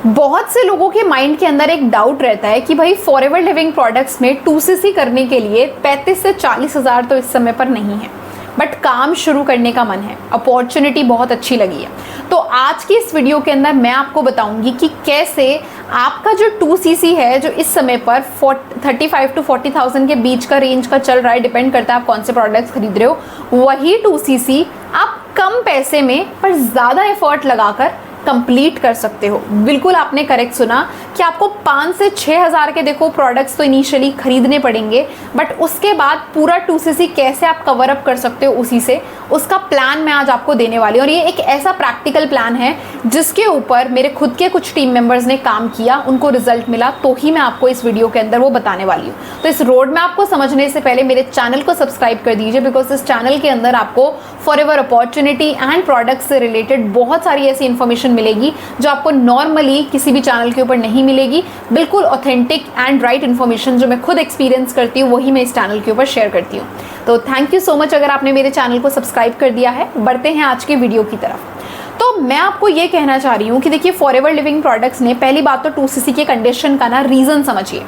बहुत से लोगों के माइंड के अंदर एक डाउट रहता है कि भाई फॉरएवर लिविंग प्रोडक्ट्स में 2cc करने के लिए 35 से 40 हज़ार तो इस समय पर नहीं है, बट काम शुरू करने का मन है, अपॉर्चुनिटी बहुत अच्छी लगी है। तो आज की इस वीडियो के अंदर मैं आपको बताऊंगी कि कैसे आपका जो 2cc है, जो इस समय पर 35 to 40,000 के बीच का रेंज का चल रहा है, डिपेंड करता है आप कौन से प्रोडक्ट्स खरीद रहे हो, वही 2cc आप कम पैसे में पर ज़्यादा एफर्ट लगाकर कंप्लीट कर सकते हो। बिल्कुल आपने करेक्ट सुना कि आपको 5 से 6 हज़ार के देखो प्रोडक्ट्स तो इनिशियली खरीदने पड़ेंगे, बट उसके बाद पूरा 2cc कैसे आप कवर अप कर सकते हो उसी से, उसका प्लान मैं आज आपको देने वाली हूँ। और ये एक ऐसा प्रैक्टिकल प्लान है जिसके ऊपर मेरे खुद के कुछ टीम मेंबर्स ने काम किया, उनको रिजल्ट मिला, तो ही मैं आपको इस वीडियो के अंदर वो बताने वाली हूँ। तो इस रोड में आपको समझने से पहले मेरे चैनल को सब्सक्राइब कर दीजिए, बिकॉज इस चैनल के अंदर आपको फॉरएवर अपॉर्चुनिटी एंड प्रोडक्ट्स से रिलेटेड बहुत सारी ऐसी इन्फॉर्मेशन मिलेगी जो आपको नॉर्मली किसी भी चैनल के ऊपर नहीं मिलेगी। बिल्कुल ऑथेंटिक एंड राइट इन्फॉर्मेशन जो मैं खुद एक्सपीरियंस करती हूँ वही मैं इस चैनल के ऊपर शेयर करती हूँ। तो थैंक यू सो मच अगर आपने मेरे चैनल को सब्सक्राइब कर दिया है। बढ़ते हैं आज के वीडियो की तरफ। तो मैं आपको ये कहना चाह रही हूँ कि देखिए फॉरएवर लिविंग प्रोडक्ट्स ने, पहली बात तो 2cc के कंडीशन का ना रीज़न समझिए।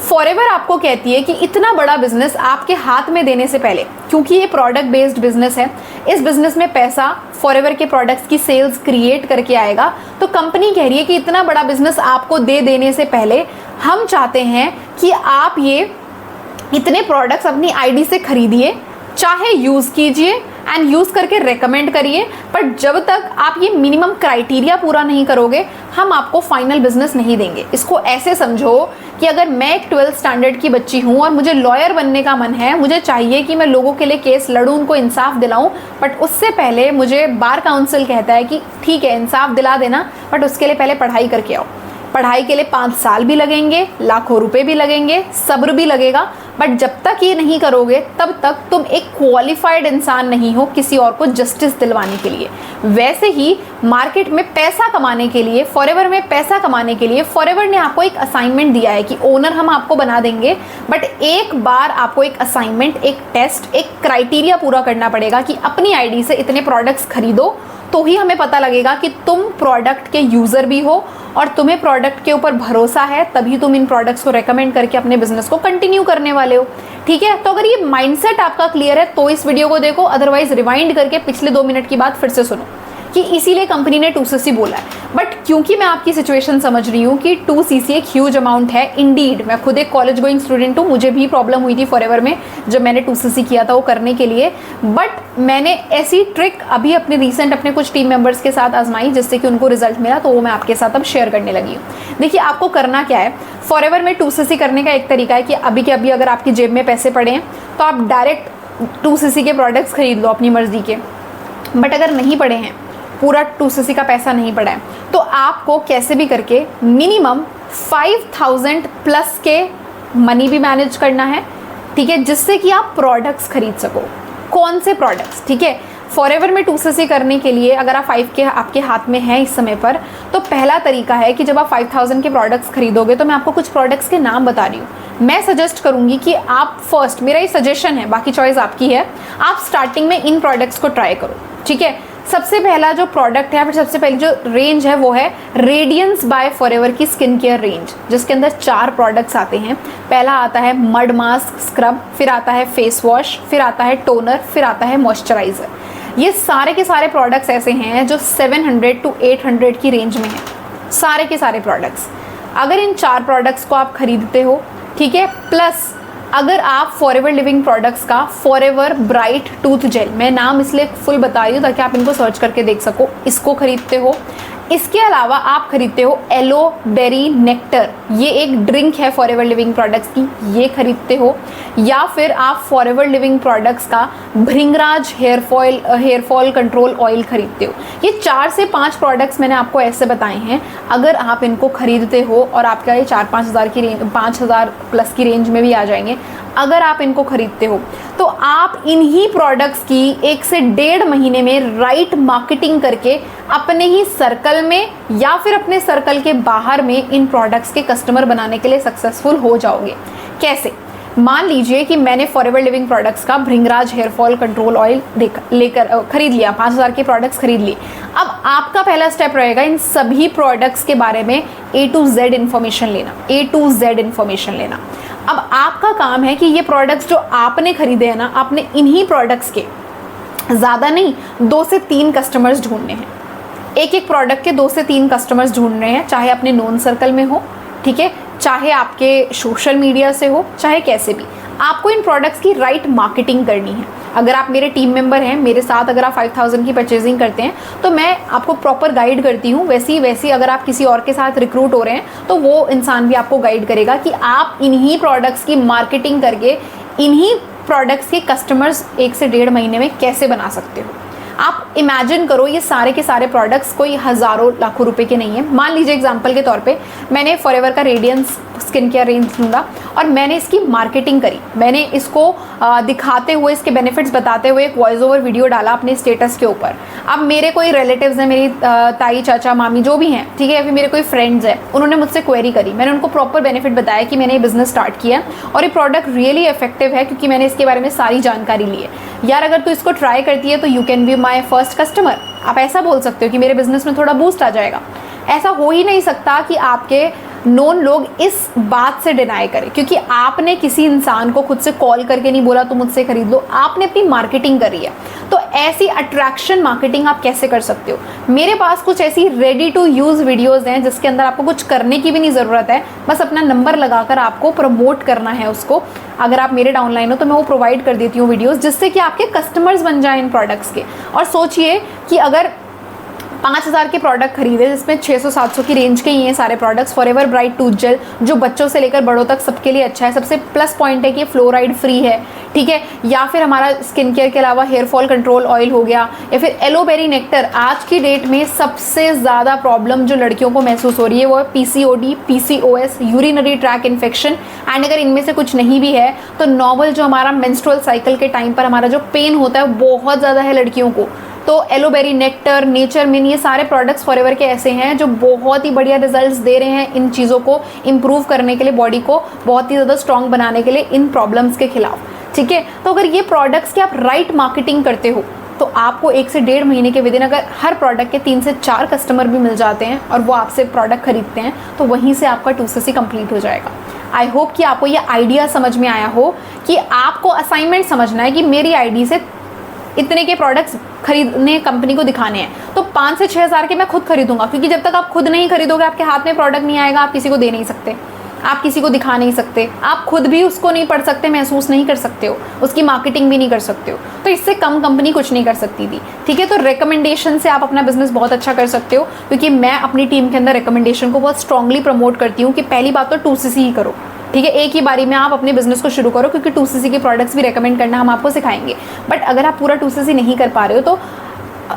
फॉरएवर आपको कहती है कि इतना बड़ा बिजनेस आपके हाथ में देने से पहले, क्योंकि ये प्रोडक्ट बेस्ड बिजनेस है, इस बिजनेस में पैसा फॉरएवर के प्रोडक्ट्स की सेल्स क्रिएट करके आएगा। तो कंपनी कह रही है कि इतना बड़ा बिजनेस आपको दे देने से पहले हम चाहते हैं कि आप ये इतने प्रोडक्ट्स अपनी आईडी से खरीदिए, चाहे यूज़ कीजिए एंड यूज़ करके रेकमेंड करिए, पर जब तक आप ये मिनिमम क्राइटेरिया पूरा नहीं करोगे हम आपको फाइनल बिजनेस नहीं देंगे। इसको ऐसे समझो कि अगर मैं एक 12th स्टैंडर्ड की बच्ची हूँ और मुझे लॉयर बनने का मन है, मुझे चाहिए कि मैं लोगों के लिए केस लड़ूँ, उनको इंसाफ दिलाऊँ, बट उससे पहले मुझे बार काउंसिल कहता है कि ठीक है इंसाफ दिला देना, बट उसके लिए पहले पढ़ाई करके आओ। पढ़ाई के लिए 5 साल भी लगेंगे, लाखों रुपए भी लगेंगे, सब्र भी लगेगा, बट जब तक ये नहीं करोगे तब तक तुम एक क्वालिफाइड इंसान नहीं हो किसी और को जस्टिस दिलवाने के लिए। वैसे ही मार्केट में पैसा कमाने के लिए, फॉरएवर में पैसा कमाने के लिए फॉरएवर ने आपको एक असाइनमेंट दिया है कि ओनर हम आपको बना देंगे, बट एक बार आपको एक असाइनमेंट, एक टेस्ट, एक क्राइटेरिया पूरा करना पड़ेगा कि अपनी आईडी से इतने प्रोडक्ट्स खरीदो, तो ही हमें पता लगेगा कि तुम प्रोडक्ट के यूज़र भी हो और तुम्हें प्रोडक्ट के ऊपर भरोसा है, तभी तुम इन प्रोडक्ट्स को रेकमेंड करके अपने बिजनेस को कंटिन्यू करने वाले हो। ठीक है, तो अगर ये माइंडसेट आपका क्लियर है तो इस वीडियो को देखो, अदरवाइज रिवाइंड करके पिछले 2 मिनट की बात फिर से सुनो कि इसीलिए कंपनी ने 2cc बोला है। बट क्योंकि मैं आपकी सिचुएशन समझ रही हूँ कि 2cc एक ह्यूज अमाउंट है इंडीड, मैं खुद एक कॉलेज गोइंग स्टूडेंट हूँ, मुझे भी प्रॉब्लम हुई थी फॉरएवर में जब मैंने 2cc किया था वो करने के लिए, बट मैंने ऐसी ट्रिक अभी अपने कुछ टीम मेंबर्स के साथ आजमाई जिससे कि उनको रिजल्ट मिला, तो वो मैं आपके साथ अब शेयर करने लगी हूँ। देखिए आपको करना क्या है, फॉरएवर में 2cc करने का एक तरीका है कि अभी के अभी अगर आपकी जेब में पैसे पड़े हैं तो आप डायरेक्ट 2cc के प्रोडक्ट्स खरीद लो अपनी मर्जी के। बट अगर नहीं पड़े हैं, पूरा 2cc का पैसा नहीं पड़ा है, तो आपको कैसे भी करके मिनिमम 5,000 प्लस के मनी भी मैनेज करना है, ठीक है, जिससे कि आप प्रोडक्ट्स खरीद सको। कौन से प्रोडक्ट्स? ठीक है, फॉरएवर में 2cc करने के लिए अगर आप 5 के आपके हाथ में हैं इस समय पर, तो पहला तरीका है कि जब आप 5,000 के प्रोडक्ट्स खरीदोगे, तो मैं आपको कुछ प्रोडक्ट्स के नाम बता रही हूँ। मैं सजेस्ट करूँगी कि आप फर्स्ट, मेरा ये सजेशन है, बाकी चॉइस आपकी है, आप स्टार्टिंग में इन प्रोडक्ट्स को ट्राई करो। ठीक है, सबसे पहला जो प्रोडक्ट है, फिर सबसे पहली जो रेंज है वो है रेडियंस बाय फॉरएवर की स्किन केयर रेंज, जिसके अंदर 4 प्रोडक्ट्स आते हैं। पहला आता है मड मास्क स्क्रब, फिर आता है फेस वॉश, फिर आता है टोनर, फिर आता है मॉइस्चराइज़र। ये सारे के सारे प्रोडक्ट्स ऐसे हैं जो 700 to 800 की रेंज में हैं, सारे के सारे प्रोडक्ट्स। अगर इन 4 प्रोडक्ट्स को आप खरीदते हो, ठीक है, प्लस अगर आप फॉरएवर लिविंग प्रोडक्ट्स का फॉरएवर ब्राइट टूथ जेल, मैं नाम इसलिए फुल बता रही हूँ ताकि आप इनको सर्च करके देख सको, इसको खरीदते हो, इसके अलावा आप खरीदते हो एलो बेरी नेक्टर, ये एक ड्रिंक है फॉरएवर लिविंग प्रोडक्ट्स की, ये खरीदते हो, या फिर आप फॉरएवर लिविंग प्रोडक्ट्स का भृंगराज हेयर फॉल कंट्रोल ऑयल खरीदते हो। ये 4 से 5 प्रोडक्ट्स मैंने आपको ऐसे बताए हैं, अगर आप इनको खरीदते हो और आपका ये 4-5 हज़ार की रेंज, 5,000 प्लस की रेंज में भी आ जाएंगे, अगर आप इनको खरीदते हो तो आप इन्हीं प्रोडक्ट्स की 1 से 1.5 महीने में राइट मार्केटिंग करके अपने ही सर्कल में या फिर अपने सर्कल के बाहर में इन प्रोडक्ट्स के कस्टमर बनाने के लिए सक्सेसफुल हो जाओगे। कैसे? मान लीजिए कि मैंने फॉरएवर लिविंग प्रोडक्ट्स का भृंगराज हेयर फॉल कंट्रोल ऑयल लेकर खरीद लिया, 5,000 के प्रोडक्ट्स खरीद लिए। अब आपका पहला स्टेप रहेगा इन सभी प्रोडक्ट्स के बारे में A to Z इन्फॉर्मेशन लेना, A to Z इन्फॉर्मेशन लेना। अब आपका काम है कि ये प्रोडक्ट्स जो आपने खरीदे हैं ना, आपने इन्हीं प्रोडक्ट्स के ज़्यादा नहीं 2 से 3 कस्टमर्स ढूंढने हैं। एक एक प्रोडक्ट के 2 से 3 कस्टमर्स ढूंढ रहे हैं, चाहे अपने नोन सर्कल में हो, ठीक है, चाहे आपके सोशल मीडिया से हो, चाहे कैसे भी। आपको इन प्रोडक्ट्स की राइट मार्केटिंग करनी है। अगर आप मेरे टीम मेंबर हैं, मेरे साथ अगर आप 5,000 की परचेजिंग करते हैं तो मैं आपको प्रॉपर गाइड करती हूँ। वैसी अगर आप किसी और के साथ रिक्रूट हो रहे हैं तो वो इंसान भी आपको गाइड करेगा कि आप इन्हीं प्रोडक्ट्स की मार्केटिंग करके इन्हीं प्रोडक्ट्स के कस्टमर्स 1 से 1.5 महीने में कैसे बना सकते हो। आप इमेजिन करो ये सारे के सारे प्रोडक्ट्स कोई हज़ारों लाखों रुपए के नहीं है। मान लीजिए एग्जांपल के तौर पे मैंने फॉरएवर का रेडियंस स्किन केयर रेंज ढूंढा और मैंने इसकी मार्केटिंग करी। मैंने इसको दिखाते हुए, इसके बेनिफिट्स बताते हुए एक वॉइस ओवर वीडियो डाला अपने स्टेटस के ऊपर। अब मेरे कोई रिलेटिव्स हैं, मेरी ताई, चाचा, मामी जो भी हैं, ठीक है, या फिर मेरे कोई फ्रेंड्स हैं, उन्होंने मुझसे क्वेरी करी। मैंने उनको प्रॉपर बेनिफिट बताया कि मैंने ये बिजनेस स्टार्ट किया है और ये प्रोडक्ट रियली इफेक्टिव है क्योंकि मैंने इसके बारे में सारी जानकारी ली है। यार अगर तू इसको ट्राई करती है तो you can be my first customer. आप ऐसा बोल सकते हो कि मेरे बिजनेस में थोड़ा बूस्ट आ जाएगा। ऐसा हो ही नहीं सकता कि आपके नोन लोग इस बात से डिनाई करें, क्योंकि आपने किसी इंसान को खुद से कॉल करके नहीं बोला तो मुझसे खरीद लो, आपने अपनी मार्केटिंग करी है। तो ऐसी अट्रैक्शन मार्केटिंग आप कैसे कर सकते हो? मेरे पास कुछ ऐसी रेडी टू यूज़ वीडियोज़ हैं जिसके अंदर आपको कुछ करने की भी नहीं ज़रूरत है, बस अपना नंबर लगाकर आपको प्रमोट करना है उसको। अगर आप मेरे डाउनलाइन हो तो मैं वो प्रोवाइड कर देती हूँ वीडियोज़, जिससे कि आपके कस्टमर्स बन जाएँ इन प्रोडक्ट्स के। और सोचिए कि अगर 5,000 के प्रोडक्ट खरीदे जिसमें 600-700 की रेंज के ही हैं सारे products. Forever bright tooth gel जो बच्चों से लेकर बड़ों तक सबके लिए अच्छा है। सबसे प्लस पॉइंट है कि फ्लोराइड फ्री है, ठीक है। या फिर हमारा स्किन केयर के अलावा हेयर फॉल कंट्रोल ऑयल हो गया, या फिर एलोवेरी नेक्टर। आज की डेट में सबसे ज़्यादा प्रॉब्लम जो लड़कियों को महसूस हो रही है वो है PCOD, PCOS, urinary track infection. And अगर इनमें से कुछ नहीं भी है तो नॉर्मल जो हमारा मेंस्ट्रुअल साइकिल के टाइम पर हमारा जो पेन होता है बहुत ज़्यादा है लड़कियों को। तो एलोवेरी नेक्टर, नेचर मिन, ये सारे प्रोडक्ट्स फॉरएवर के ऐसे हैं जो बहुत ही बढ़िया रिजल्ट्स दे रहे हैं इन चीज़ों को इम्प्रूव करने के लिए, बॉडी को बहुत ही ज़्यादा स्ट्रॉन्ग बनाने के लिए इन प्रॉब्लम्स के खिलाफ, ठीक है। तो अगर ये प्रोडक्ट्स की आप राइट मार्केटिंग करते हो तो आपको 1 से 1.5 महीने के विदिन अगर हर प्रोडक्ट के 3 से 4 कस्टमर भी मिल जाते हैं और वो आपसे प्रोडक्ट खरीदते हैं तो वहीं से आपका 2CC कंप्लीट हो जाएगा। आई होप कि आपको ये आइडिया समझ में आया हो कि आपको असाइनमेंट समझना है कि मेरी आईडी से इतने के प्रोडक्ट्स खरीदने कंपनी को दिखाने हैं तो 5 से 6,000 के मैं खुद खरीदूंगा, क्योंकि जब तक आप खुद नहीं खरीदोगे आपके हाथ में प्रोडक्ट नहीं आएगा, आप किसी को दे नहीं सकते, आप किसी को दिखा नहीं सकते, आप खुद भी उसको नहीं पढ़ सकते, महसूस नहीं कर सकते हो, उसकी मार्केटिंग भी नहीं कर सकते हो। तो इससे कम कंपनी कुछ नहीं कर सकती थी, ठीक है। तो रिकमेंडेशन से आप अपना बिजनेस बहुत अच्छा कर सकते हो, क्योंकि मैं अपनी टीम के अंदर रिकमेंडेशन को बहुत स्ट्रांगली प्रमोट करती हूँ कि पहली बात तो 2CC ही करो, ठीक है। एक ही बारी में आप अपने बिजनेस को शुरू करो, क्योंकि 2CC के प्रोडक्ट्स भी रेकमेंड करना हम आपको सिखाएंगे। बट अगर आप पूरा 2CC नहीं कर पा रहे हो तो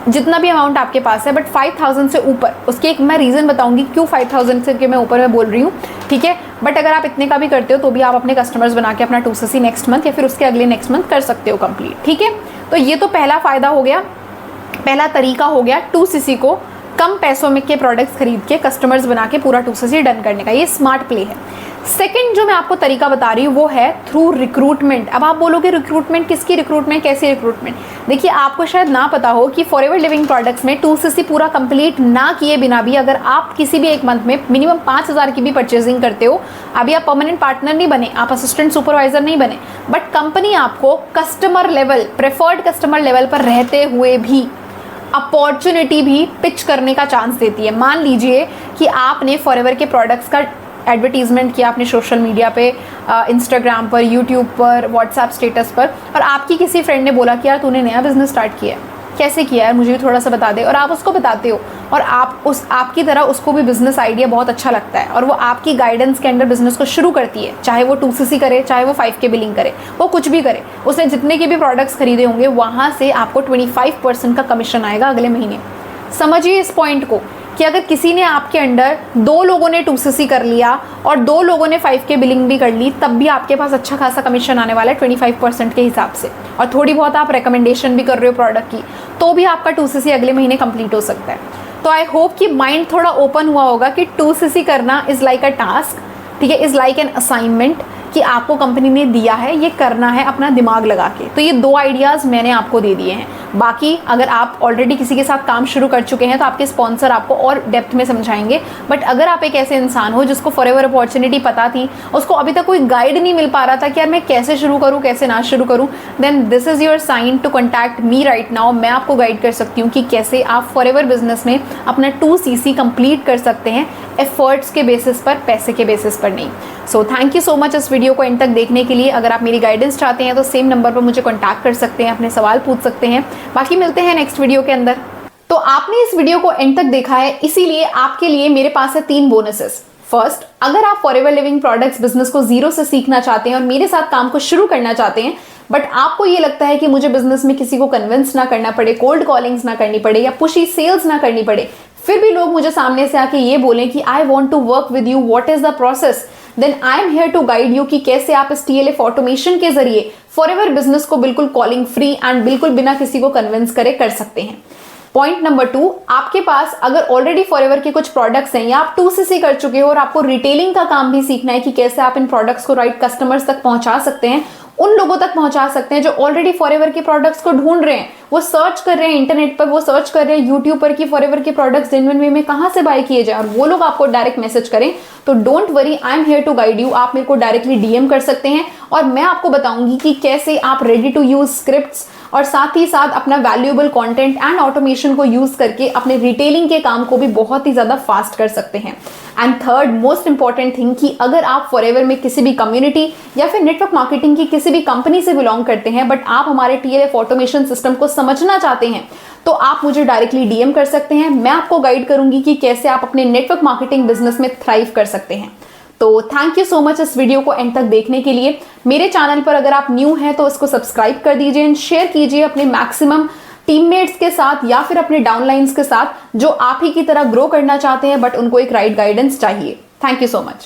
जितना भी अमाउंट आपके पास है, बट 5,000 से ऊपर, उसके एक मैं रीज़न बताऊंगी क्यों 5,000 से के मैं ऊपर मैं बोल रही हूँ, ठीक है। बट अगर आप इतने का भी करते हो तो भी आप अपने कस्टमर्स बना के अपना 2CC नेक्स्ट मंथ या फिर उसके अगले नेक्स्ट मंथ कर सकते हो कंप्लीट, ठीक है। तो ये तो पहला फ़ायदा हो गया, पहला तरीका हो गया 2CC को कम पैसों में के प्रोडक्ट्स खरीद के कस्टमर्स बना के पूरा 2CC डन करने का। ये स्मार्ट प्ले है। सेकंड जो मैं आपको तरीका बता रही हूँ वो है थ्रू रिक्रूटमेंट। अब आप बोलोगे रिक्रूटमेंट किसकी रिक्रूटमेंट, कैसी रिक्रूटमेंट? देखिए आपको शायद ना पता हो कि फॉरएवर लिविंग प्रोडक्ट्स में 2CC पूरा कंप्लीट ना किए बिना भी अगर आप किसी भी एक मंथ में मिनिमम 5,000 की भी परचेजिंग करते हो, अभी आप परमानेंट पार्टनर नहीं बने, आप असिस्टेंट सुपरवाइजर नहीं बने, बट कंपनी आपको customer level, preferred customer level पर रहते हुए भी अपॉर्चुनिटी भी पिच करने का चांस देती है। मान लीजिए कि आपने फॉरएवर के प्रोडक्ट्स का एडवर्टीजमेंट किया अपने सोशल मीडिया पे, इंस्टाग्राम पर, यूट्यूब पर, व्हाट्सएप स्टेटस पर, और आपकी किसी फ्रेंड ने बोला कि यार तूने नया बिजनेस स्टार्ट किया है, कैसे किया है, मुझे भी थोड़ा सा बता दे, और आप उसको बताते हो और आपकी तरह उसको भी बिजनेस आइडिया बहुत अच्छा लगता है और वो आपकी गाइडेंस के अंडर बिजनेस को शुरू करती है, चाहे वो 2CC करे, चाहे वो 5K बिलिंग करे, वो कुछ भी करे, उसने जितने के भी प्रोडक्ट्स खरीदे होंगे वहाँ से आपको 25% का कमीशन आएगा अगले महीने। समझिए इस पॉइंट को कि अगर किसी ने आपके अंडर 2 लोगों ने 2CC कर लिया और 2 लोगों ने 5K बिलिंग भी कर ली, तब भी आपके पास अच्छा खासा कमीशन आने वाला है 25% के हिसाब से, और थोड़ी बहुत आप रिकमेंडेशन भी कर रहे हो प्रोडक्ट की, तो भी आपका 2CC अगले महीने कंप्लीट हो सकता है। तो आई होप कि माइंड थोड़ा ओपन हुआ होगा कि 2CC करना इज़ लाइक अ टास्क, ठीक है, इज़ लाइक एन असाइनमेंट, कि आपको कंपनी ने दिया है, ये करना है अपना दिमाग लगा के। तो ये 2 आइडियाज़ मैंने आपको दे दिए हैं। बाकी अगर आप ऑलरेडी किसी के साथ काम शुरू कर चुके हैं तो आपके स्पॉन्सर आपको और डेप्थ में समझाएंगे। बट अगर आप एक ऐसे इंसान हो जिसको फॉरएवर अपॉर्चुनिटी पता थी, उसको अभी तक कोई गाइड नहीं मिल पा रहा था कि यार मैं कैसे शुरू करूँ, कैसे ना शुरू करूँ, then this is your sign to contact me right now. मैं आपको गाइड कर सकती हूँ कि कैसे आप फॉरएवर बिजनेस में अपना 2cc कंप्लीट कर सकते हैं, एफर्ट्स के बेसिस पर, पैसे के बेसिस पर नहीं। So thank you so much इस वीडियो को एंड तक देखने के लिए। अगर आप मेरी गाइडेंस चाहते हैं तो सेम नंबर पर मुझे कॉन्टैक्ट कर सकते हैं, अपने सवाल पूछ सकते हैं। बाकी मिलते हैं नेक्स्ट वीडियो के अंदर। तो आपने इस वीडियो को एंड तक देखा है, इसीलिए आपके लिए मेरे पास है 3 बोनसेस। फर्स्ट, अगर आप फॉरएवर लिविंग प्रोडक्ट्स बिजनेस को जीरो से सीखना चाहते हैं और मेरे साथ काम को शुरू करना चाहते हैं, बट आपको ये लगता है कि मुझे बिजनेस में किसी को कन्विंस ना करना पड़े, कोल्ड कॉलिंग्स ना करनी पड़े या पुशी सेल्स ना करनी पड़े, फिर भी लोग मुझे सामने से आके ये बोलें कि I want to work with you, what is the process, then I am here to guide you कि कैसे आप इस TLF ऑटोमेशन के जरिए फॉरएवर बिजनेस को बिल्कुल कॉलिंग फ्री एंड बिल्कुल बिना किसी को कन्विंस करे कर सकते हैं। पॉइंट नंबर 2, आपके पास अगर ऑलरेडी फॉरएवर के कुछ प्रोडक्ट्स हैं या आप 2cc कर चुके हो और आपको रिटेलिंग का काम भी सीखना है कि कैसे आप इन प्रोडक्ट्स को राइट कस्टमर्स तक पहुंचा सकते हैं, उन लोगों तक पहुंचा सकते हैं जो ऑलरेडी फॉरएवर के प्रोडक्ट्स को ढूंढ रहे हैं, वो सर्च कर रहे हैं इंटरनेट पर, वो सर्च कर रहे हैं यूट्यूब पर कि फॉरएवर के प्रोडक्ट्स जेन्युइन वे में कहां से बाय किए जाए, और वो लोग आपको डायरेक्ट मैसेज करें, तो don't worry, I am here to guide you. आप मेरे को डायरेक्टली DM कर सकते हैं और मैं आपको बताऊंगी कि कैसे आप रेडी टू यूज स्क्रिप्ट्स और साथ ही साथ अपना वैल्यूएबल कंटेंट एंड ऑटोमेशन को यूज करके अपने रिटेलिंग के काम को भी बहुत ही ज्यादा फास्ट कर सकते हैं। And third most important thing कि अगर आप फॉरएवर में किसी भी कम्युनिटी या फिर नेटवर्क मार्केटिंग की किसी भी कंपनी से बिलोंग करते हैं बट आप हमारे TLF ऑटोमेशन सिस्टम को समझना चाहते हैं, तो आप मुझे डायरेक्टली DM कर सकते हैं। मैं आपको गाइड करूंगी कि कैसे आप अपने नेटवर्क मार्केटिंग बिजनेस में थ्राइव कर सकते हैं। तो थैंक यू सो मच इस वीडियो को एंड तक देखने के लिए। मेरे चैनल पर अगर आप न्यू हैं तो इसको सब्सक्राइब कर दीजिए एंड शेयर कीजिए अपने मैक्सिमम टीममेट्स के साथ या फिर अपने डाउनलाइंस के साथ जो आप ही की तरह ग्रो करना चाहते हैं बट उनको एक राइट गाइडेंस चाहिए। Thank you so much.